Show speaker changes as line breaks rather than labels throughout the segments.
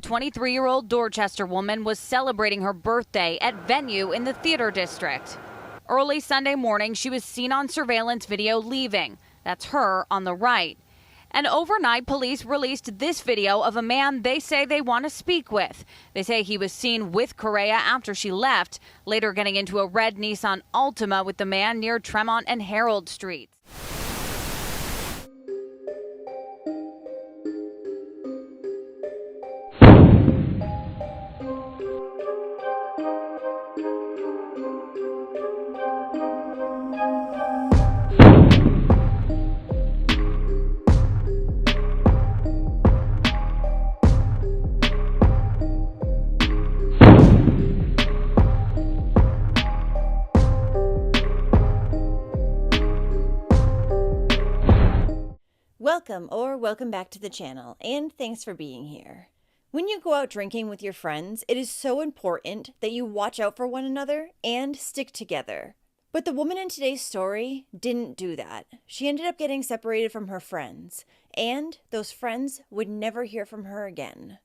23-year-old Dorchester woman was celebrating her birthday at venue in the theater district. Early Sunday morning, she was seen on surveillance video leaving. That's her on the right. And overnight, police released this video of a man they say they want to speak with. They say he was seen with Correira after she left, later getting into a red Nissan Altima with the man near Tremont and Harold Streets.
Welcome back to the channel, and thanks for being here. When you go out drinking with your friends, it is so important that you watch out for one another and stick together. But the woman in today's story didn't do that. She ended up getting separated from her friends, and those friends would never hear from her again.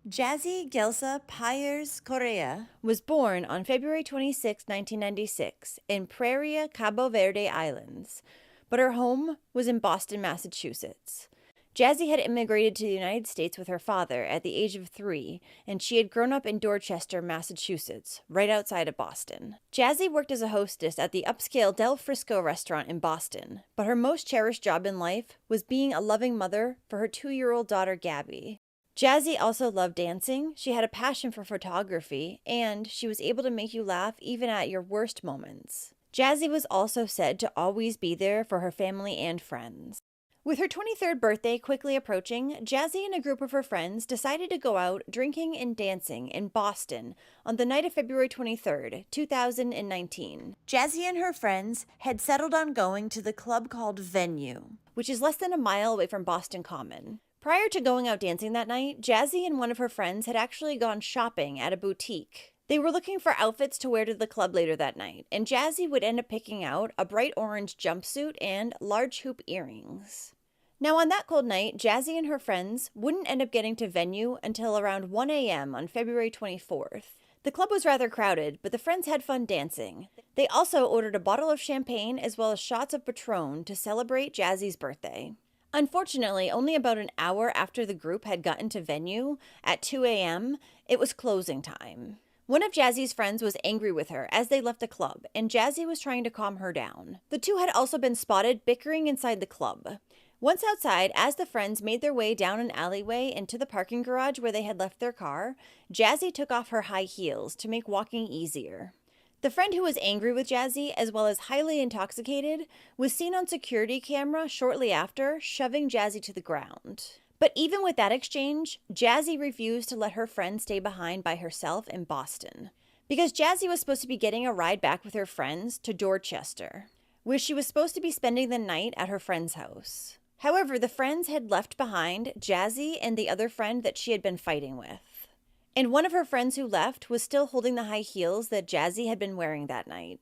Jassy Correira was born on February 26, 1996, in Praia, Cabo Verde Islands, but her home was in Boston, Massachusetts. Jazzy had immigrated to the United States with her father at the age of 3, and she had grown up in Dorchester, Massachusetts, right outside of Boston. Jazzy worked as a hostess at the upscale Del Frisco restaurant in Boston, but her most cherished job in life was being a loving mother for her 2-year-old daughter, Gabby. Jazzy also loved dancing, she had a passion for photography, and she was able to make you laugh even at your worst moments. Jazzy was also said to always be there for her family and friends. With her 23rd birthday quickly approaching, Jazzy and a group of her friends decided to go out drinking and dancing in Boston on the night of February 23rd, 2019. Jazzy and her friends had settled on going to the club called Venue, which is less than a mile away from Boston Common. Prior to going out dancing that night, Jazzy and one of her friends had actually gone shopping at a boutique. They were looking for outfits to wear to the club later that night, and Jazzy would end up picking out a bright orange jumpsuit and large hoop earrings. Now on that cold night, Jazzy and her friends wouldn't end up getting to Venue until around 1 a.m. on February 24th. The club was rather crowded, but the friends had fun dancing. They also ordered a bottle of champagne as well as shots of Patron to celebrate Jazzy's birthday. Unfortunately, only about an hour after the group had gotten to Venue, at 2 a.m., it was closing time. One of Jazzy's friends was angry with her as they left the club, and Jazzy was trying to calm her down. The two had also been spotted bickering inside the club. Once outside, as the friends made their way down an alleyway into the parking garage where they had left their car, Jazzy took off her high heels to make walking easier. The friend who was angry with Jazzy, as well as highly intoxicated, was seen on security camera shortly after, shoving Jazzy to the ground. But even with that exchange, Jazzy refused to let her friend stay behind by herself in Boston, because Jazzy was supposed to be getting a ride back with her friends to Dorchester, where she was supposed to be spending the night at her friend's house. However, the friends had left behind Jazzy and the other friend that she had been fighting with. And one of her friends who left was still holding the high heels that Jazzy had been wearing that night.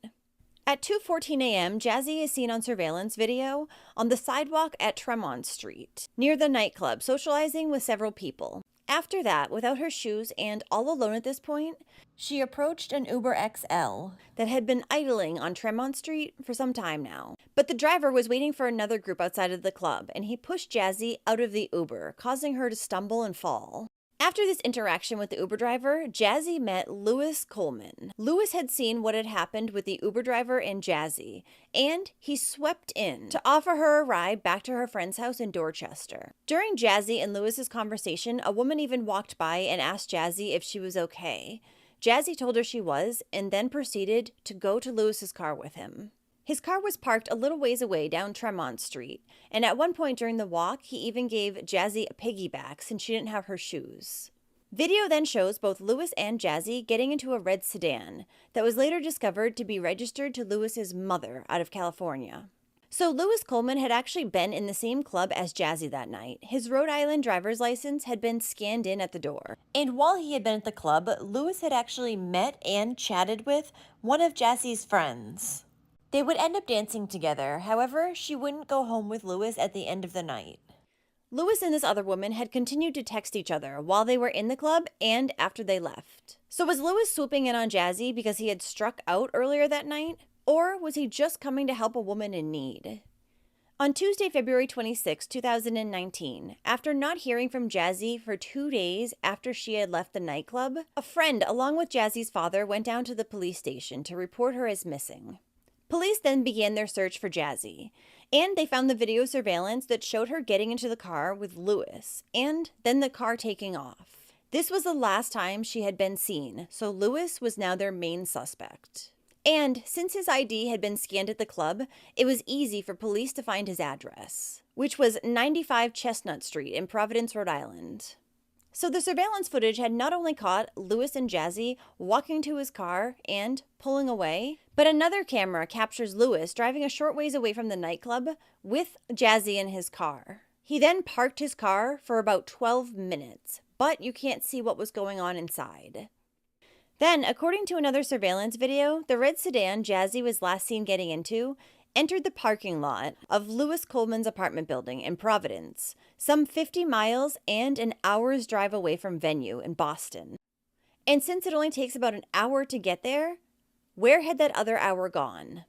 At 2:14 a.m., Jazzy is seen on surveillance video on the sidewalk at Tremont Street, near the nightclub, socializing with several people. After that, without her shoes and all alone at this point, she approached an Uber XL that had been idling on Tremont Street for some time now. But the driver was waiting for another group outside of the club, and he pushed Jazzy out of the Uber, causing her to stumble and fall. After this interaction with the Uber driver, Jazzy met Louis Coleman. Louis had seen what had happened with the Uber driver and Jazzy, and he swept in to offer her a ride back to her friend's house in Dorchester. During Jazzy and Louis's conversation, a woman even walked by and asked Jazzy if she was okay. Jazzy told her she was, and then proceeded to go to Louis's car with him. His car was parked a little ways away down Tremont Street, and at one point during the walk, he even gave Jazzy a piggyback since she didn't have her shoes. Video then shows both Louis and Jazzy getting into a red sedan that was later discovered to be registered to Louis's mother out of California. So Louis Coleman had actually been in the same club as Jazzy that night. His Rhode Island driver's license had been scanned in at the door. And while he had been at the club, Louis had actually met and chatted with one of Jazzy's friends. They would end up dancing together. However, she wouldn't go home with Louis at the end of the night. Lewis and this other woman had continued to text each other while they were in the club and after they left. So was Lewis swooping in on Jazzy because he had struck out earlier that night? Or was he just coming to help a woman in need? On Tuesday, February 26, 2019, after not hearing from Jazzy for 2 days after she had left the nightclub, a friend along with Jazzy's father went down to the police station to report her as missing. Police then began their search for Jazzy, and they found the video surveillance that showed her getting into the car with Lewis, and then the car taking off. This was the last time she had been seen, so Lewis was now their main suspect. And since his ID had been scanned at the club, it was easy for police to find his address, which was 95 Chestnut Street in Providence, Rhode Island. So the surveillance footage had not only caught Lewis and Jazzy walking to his car and pulling away, but another camera captures Lewis driving a short ways away from the nightclub with Jazzy in his car. He then parked his car for about 12 minutes, but you can't see what was going on inside. Then, according to another surveillance video, the red sedan Jazzy was last seen getting into entered the parking lot of Lewis Coleman's apartment building in Providence, some 50 miles and an hour's drive away from Venue in Boston. And since it only takes about an hour to get there, where had that other hour gone?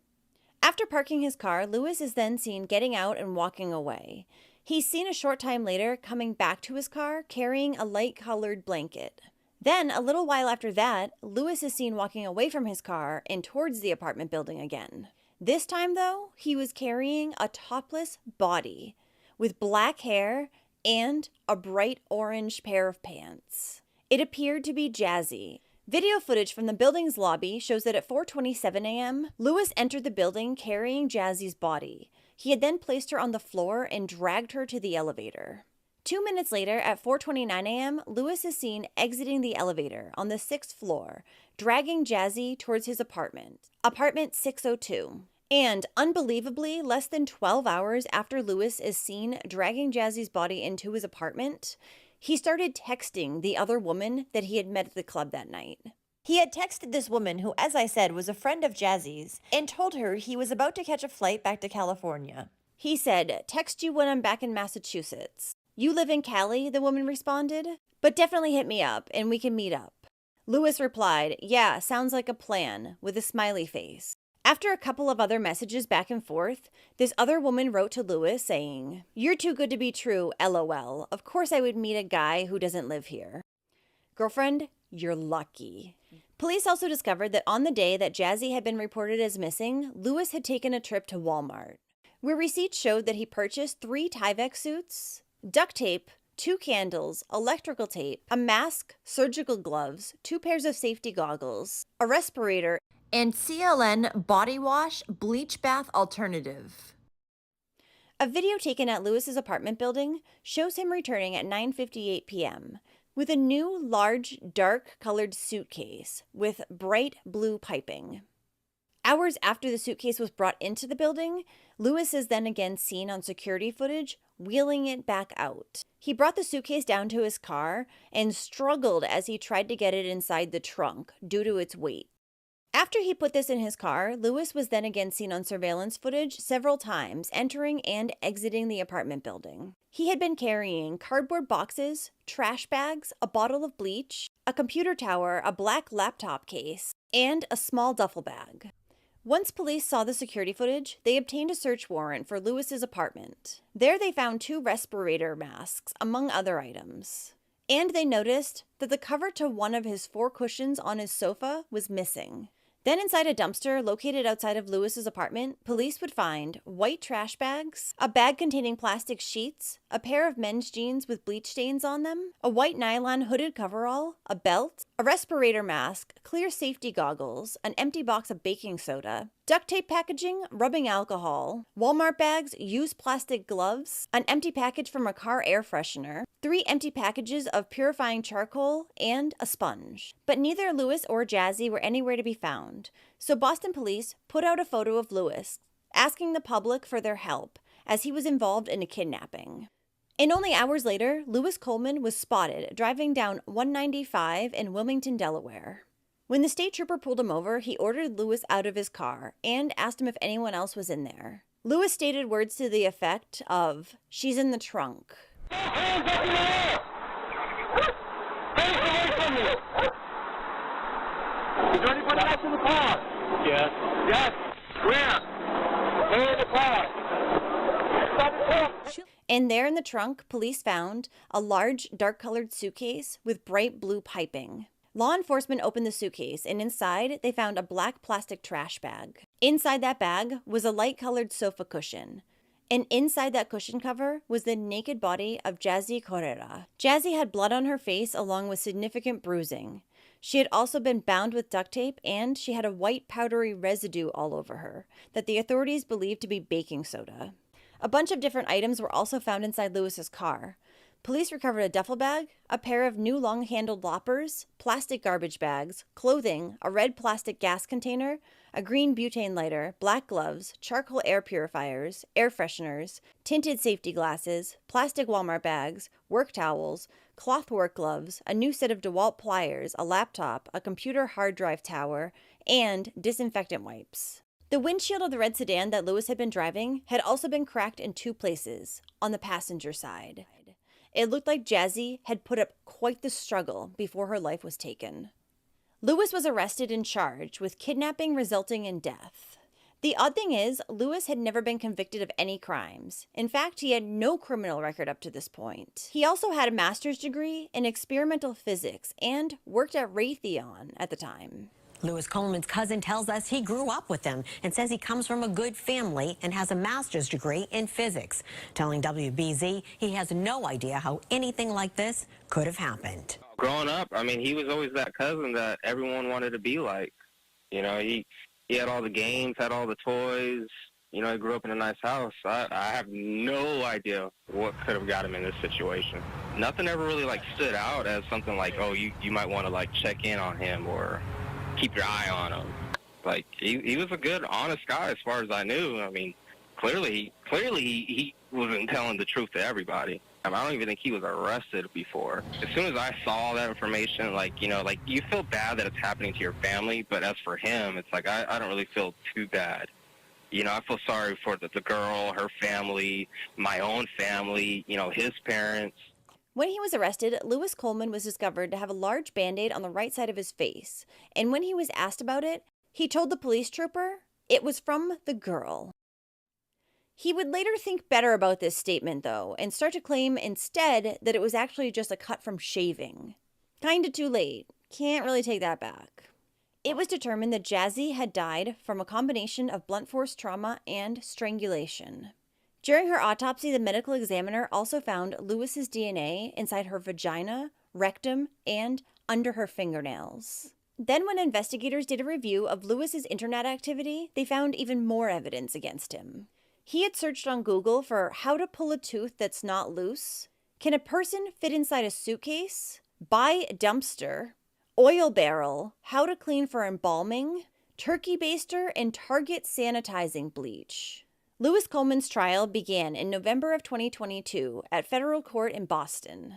After parking his car, Lewis is then seen getting out and walking away. He's seen a short time later coming back to his car carrying a light-colored blanket. Then, a little while after that, Lewis is seen walking away from his car and towards the apartment building again. This time, though, he was carrying a topless body with black hair and a bright orange pair of pants. It appeared to be Jazzy. Video footage from the building's lobby shows that at 4:27 a.m., Lewis entered the building carrying Jazzy's body. He had then placed her on the floor and dragged her to the elevator. 2 minutes later, at 4:29 a.m., Lewis is seen exiting the elevator on the 6th floor, dragging Jazzy towards his apartment 602. And unbelievably, less than 12 hours after Lewis is seen dragging Jazzy's body into his apartment, he started texting the other woman that he had met at the club that night. He had texted this woman who, as I said, was a friend of Jazzy's and told her he was about to catch a flight back to California. He said, "Text you when I'm back in Massachusetts." "You live in Cali?" the woman responded. "But definitely hit me up and we can meet up." Lewis replied, "Yeah, sounds like a plan," with a smiley face. After a couple of other messages back and forth, this other woman wrote to Lewis saying, "You're too good to be true, LOL. Of course I would meet a guy who doesn't live here. Girlfriend, you're lucky." Police also discovered that on the day that Jazzy had been reported as missing, Lewis had taken a trip to Walmart, where receipts showed that he purchased 3 Tyvek suits, duct tape, 2 candles, electrical tape, a mask, surgical gloves, 2 pairs of safety goggles, a respirator, and CLN body wash bleach bath alternative. A video taken at Lewis's apartment building shows him returning at 9:58 p.m. with a new, large, dark-colored suitcase with bright blue piping. Hours after the suitcase was brought into the building, Lewis is then again seen on security footage wheeling it back out. He brought the suitcase down to his car and struggled as he tried to get it inside the trunk due to its weight. After he put this in his car, Lewis was then again seen on surveillance footage several times entering and exiting the apartment building. He had been carrying cardboard boxes, trash bags, a bottle of bleach, a computer tower, a black laptop case, and a small duffel bag. Once police saw the security footage, they obtained a search warrant for Lewis's apartment. There they found 2 respirator masks, among other items. And they noticed that the cover to one of his 4 cushions on his sofa was missing. Then inside a dumpster located outside of Lewis's apartment, police would find white trash bags, a bag containing plastic sheets, a pair of men's jeans with bleach stains on them, a white nylon hooded coverall, a belt, a respirator mask, clear safety goggles, an empty box of baking soda, duct tape packaging, rubbing alcohol, Walmart bags, used plastic gloves, an empty package from a car air freshener, 3 empty packages of purifying charcoal, and a sponge. But neither Lewis or Jazzy were anywhere to be found, so Boston police put out a photo of Lewis, asking the public for their help, as he was involved in a kidnapping. And only hours later, Lewis Coleman was spotted driving down 195 in Wilmington, Delaware. When the state trooper pulled him over, he ordered Lewis out of his car and asked him if anyone else was in there. Lewis stated words to the effect of, "She's in the trunk."
Hands up in the air! Face away from me! Is there anybody else in the car? Yes. Yes? Where? Where in the car? Stop the car!
And there in the trunk, police found a large, dark-colored suitcase with bright blue piping. Law enforcement opened the suitcase, and inside, they found a black plastic trash bag. Inside that bag was a light-colored sofa cushion. And inside that cushion cover was the naked body of Jassy Correira. Jazzy had blood on her face along with significant bruising. She had also been bound with duct tape, and she had a white powdery residue all over her that the authorities believed to be baking soda. A bunch of different items were also found inside Lewis's car. Police recovered a duffel bag, a pair of new long-handled loppers, plastic garbage bags, clothing, a red plastic gas container, a green butane lighter, black gloves, charcoal air purifiers, air fresheners, tinted safety glasses, plastic Walmart bags, work towels, cloth work gloves, a new set of DeWalt pliers, a laptop, a computer hard drive tower, and disinfectant wipes. The windshield of the red sedan that Lewis had been driving had also been cracked in 2 places, on the passenger side. It looked like Jazzy had put up quite the struggle before her life was taken. Lewis was arrested and charged with kidnapping resulting in death. The odd thing is, Lewis had never been convicted of any crimes. In fact, he had no criminal record up to this point. He also had a master's degree in experimental physics and worked at Raytheon at the time.
Lewis Coleman's cousin tells us he grew up with them and says he comes from a good family and has a master's degree in physics. Telling WBZ he has no idea how anything like this could have happened.
Growing up, I mean, he was always that cousin that everyone wanted to be like. You know, he had all the games, had all the toys. You know, he grew up in a nice house. I have no idea what could have got him in this situation. Nothing ever really, like, stood out as something like, oh, you might want to, like, check in on him or keep your eye on him. Like, he was a good, honest guy as far as I knew. I mean, clearly he wasn't telling the truth to everybody. I don't even think he was arrested before. As soon as I saw that information, like, you know, like, you feel bad that it's happening to your family, but as for him, it's like, I don't really feel too bad. You know, I feel sorry for the girl, her family, my own family, you know, his parents.
When he was arrested, Lewis Coleman was discovered to have a large Band-Aid on the right side of his face, and when he was asked about it, he told the police trooper it was from the girl. He would later think better about this statement, though, and start to claim instead that it was actually just a cut from shaving. Kinda too late. Can't really take that back. It was determined that Jazzy had died from a combination of blunt force trauma and strangulation. During her autopsy, the medical examiner also found Lewis's DNA inside her vagina, rectum, and under her fingernails. Then when investigators did a review of Lewis's internet activity, they found even more evidence against him. He had searched on Google for how to pull a tooth that's not loose, can a person fit inside a suitcase, buy dumpster, oil barrel, how to clean for embalming, turkey baster, and Target sanitizing bleach. Lewis Coleman's trial began in November of 2022 at federal court in Boston.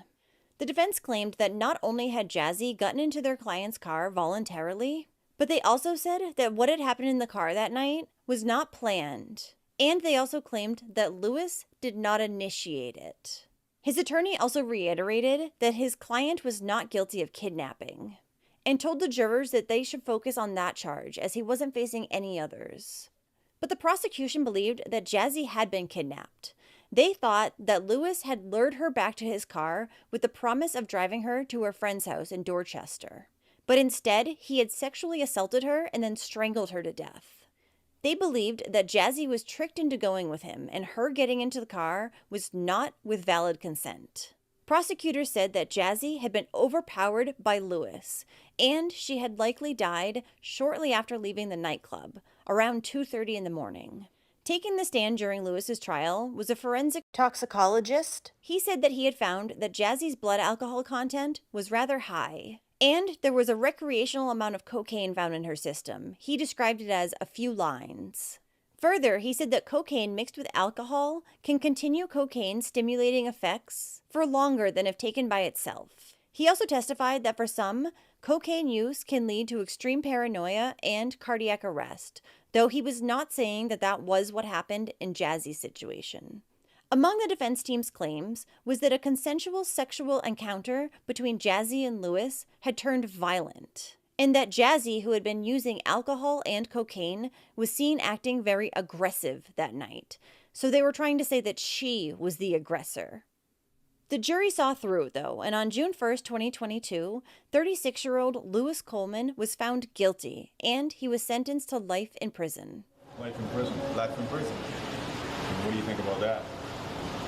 The defense claimed that not only had Jazzy gotten into their client's car voluntarily, but they also said that what had happened in the car that night was not planned. And they also claimed that Lewis did not initiate it. His attorney also reiterated that his client was not guilty of kidnapping, and told the jurors that they should focus on that charge as he wasn't facing any others. But the prosecution believed that Jazzy had been kidnapped. They thought that Lewis had lured her back to his car with the promise of driving her to her friend's house in Dorchester. But instead, he had sexually assaulted her and then strangled her to death. They believed that Jazzy was tricked into going with him, and her getting into the car was not with valid consent. Prosecutors said that Jazzy had been overpowered by Lewis, and she had likely died shortly after leaving the nightclub, around 2:30 in the morning. Taking the stand during Lewis's trial was a forensic toxicologist. He said that he had found that Jazzy's blood alcohol content was rather high, and there was a recreational amount of cocaine found in her system. He described it as a few lines. Further, he said that cocaine mixed with alcohol can continue cocaine stimulating effects for longer than if taken by itself. He also testified that for some, cocaine use can lead to extreme paranoia and cardiac arrest, though he was not saying that that was what happened in Jazzy's situation. Among the defense team's claims was that a consensual sexual encounter between Jazzy and Lewis had turned violent, and that Jazzy, who had been using alcohol and cocaine, was seen acting very aggressive that night. So they were trying to say that she was the aggressor. The jury saw through, though, and on June 1st, 2022, 36-year-old Lewis Coleman was found guilty, and he was sentenced to life in prison.
Life in prison. Life in prison. What do you think about that?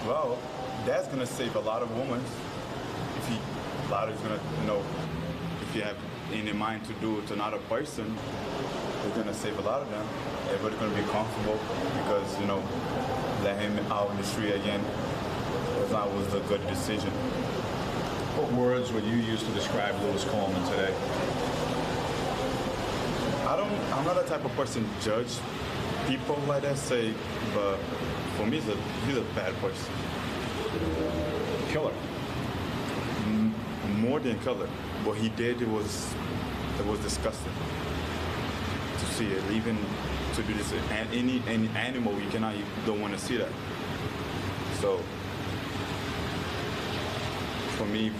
Well, that's gonna save a lot of women. A lot is gonna, if you have in your mind to do it to another person, it's gonna save a lot of them. Everybody's gonna be comfortable because, let him out in the street again. That was a good decision.
What words would you use to describe Lewis Coleman today?
I'm not the type of person to judge people like that, but for me, he's a bad person.
Killer.
More than killer. What he did, it was disgusting to see it. Even to do this, any animal, you don't want to see that. So, for me,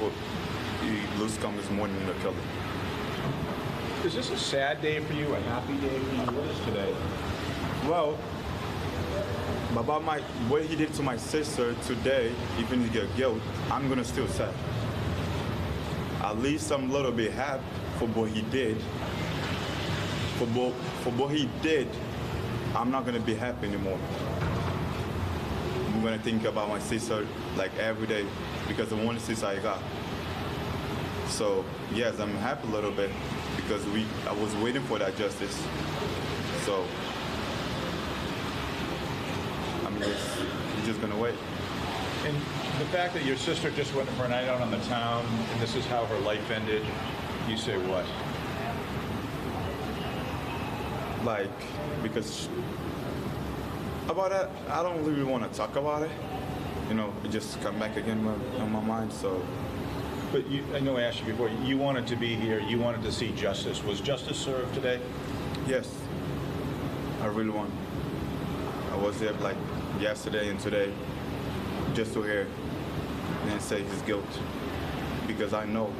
Lewis Coleman is more than a killer.
Is this a sad day for you, a happy day for you? What is today?
Well, about what he did to my sister today, even if he get guilt, I'm gonna still sad. At least I'm a little bit happy for what he did. For what he did, I'm not gonna be happy anymore. I'm gonna think about my sister like every day because the one sister I got. So yes, I'm happy a little bit because I was waiting for that justice. So we're just gonna wait.
And the fact that your sister just went for a night out on the town and this is how her life ended, you say what?
Because about that, I don't really want to talk about it. It just come back again in my mind, so.
But I know I asked you before, you wanted to be here, you wanted to see justice. Was justice served today?
Yes, I really want. I was there yesterday and today just to hear and say his guilt. Because I know,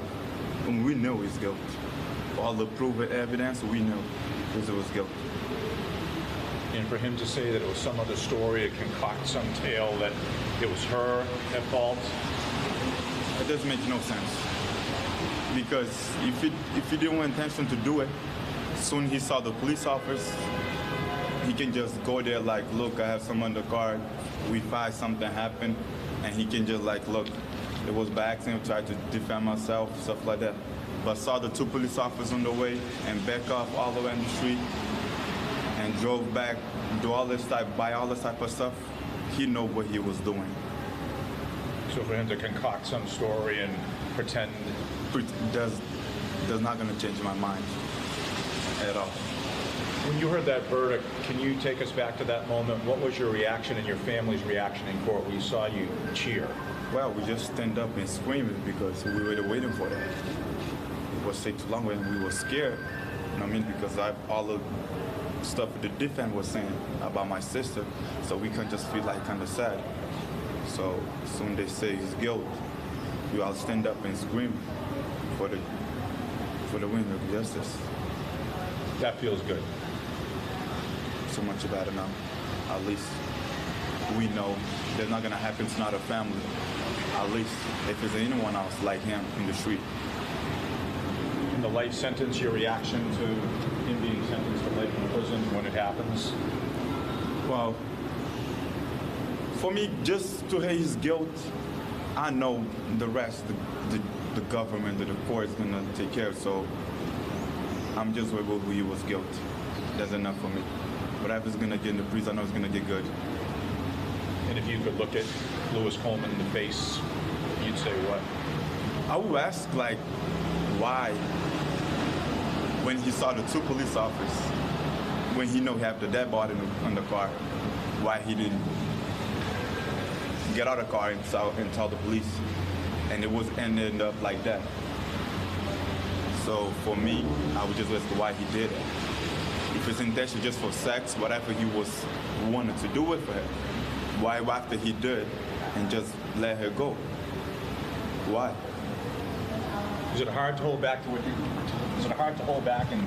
and we know his guilt. All the proven evidence, we know it was guilt.
And for him to say that it was some other story, concoct some tale that it was her at fault?
It doesn't make no sense. Because if he didn't want intention to do it, soon he saw the police officer, he can just go there look, I have someone in the car, we find something happened, and he can just look, it was by accident, try to defend myself, stuff like that. But saw the two police officers on the way and back off all the way in the street and drove back, buy all this type of stuff. He know what he was doing.
So for him to concoct some story and pretend
does not gonna change my mind at all.
When you heard that verdict, can you take us back to that moment? What was your reaction and your family's reaction in court when you saw you cheer?
Well, we just stand up and screaming because we were waiting for that. It was take too long and we were scared. Because all the stuff the defense was saying about my sister, so we can just feel kind of sad. So soon they say his guilt, we all stand up and scream for the win of justice.
That feels good.
So much better now. At least we know that's not gonna happen to another family. At least if there's anyone else like him in the street.
In the life sentence, your reaction to him being sentenced to life in prison when it happens?
Well, for me, just to hear his guilt, I know the rest, the government, the court is gonna take care of. So I'm just worried who he was guilty. That's enough for me. Whatever's gonna get in the prison, I know it's gonna get good.
And if you could look at Lewis Coleman in the face, you'd say what?
I would ask why, when he saw the two police officers, when he know he have the dead body in the car, why he didn't get out of the car and tell the police, and it was ended up like that. So for me, I would just ask why he did it. If his intention just for sex, whatever he wanted to do it for him, Why after he did and just let her go? Why?
Is it hard to hold back is it hard to hold back and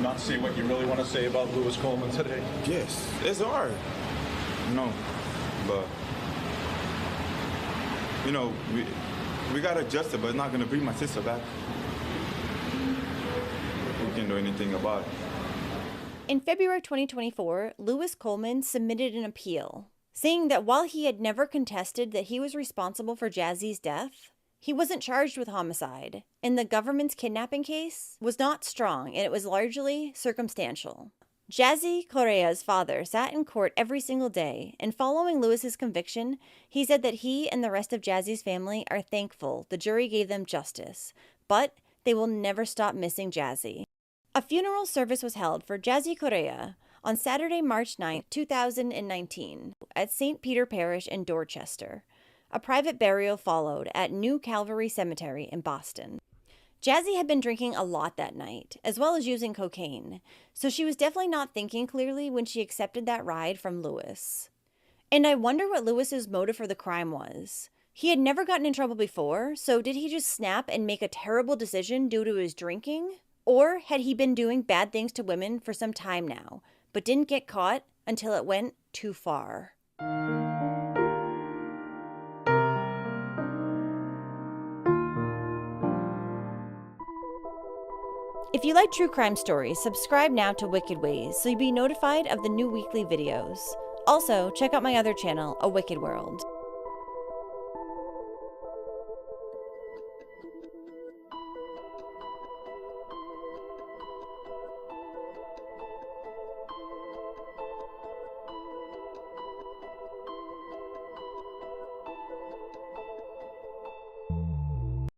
not say what you really want to say about Louis Coleman today?
Yes, it's hard. No, but you know, we got adjusted, but it's not gonna bring my sister back. We can't do anything about it.
In February 2024, Louis Coleman submitted an appeal, saying that while he had never contested that he was responsible for Jazzy's death, he wasn't charged with homicide, and the government's kidnapping case was not strong and it was largely circumstantial. Jassy Correira's father sat in court every single day, and following Louis's conviction, he said that he and the rest of Jazzy's family are thankful the jury gave them justice, but they will never stop missing Jazzy. A funeral service was held for Jassy Correira on Saturday, March 9, 2019, at St. Peter Parish in Dorchester. A private burial followed at New Calvary Cemetery in Boston. Jazzy had been drinking a lot that night, as well as using cocaine, so she was definitely not thinking clearly when she accepted that ride from Louis. And I wonder what Louis's motive for the crime was. He had never gotten in trouble before, so did he just snap and make a terrible decision due to his drinking? Or had he been doing bad things to women for some time now, but didn't get caught until it went too far? If you like true crime stories, subscribe now to Wicked Ways so you'll be notified of the new weekly videos. Also, check out my other channel, A Wicked World.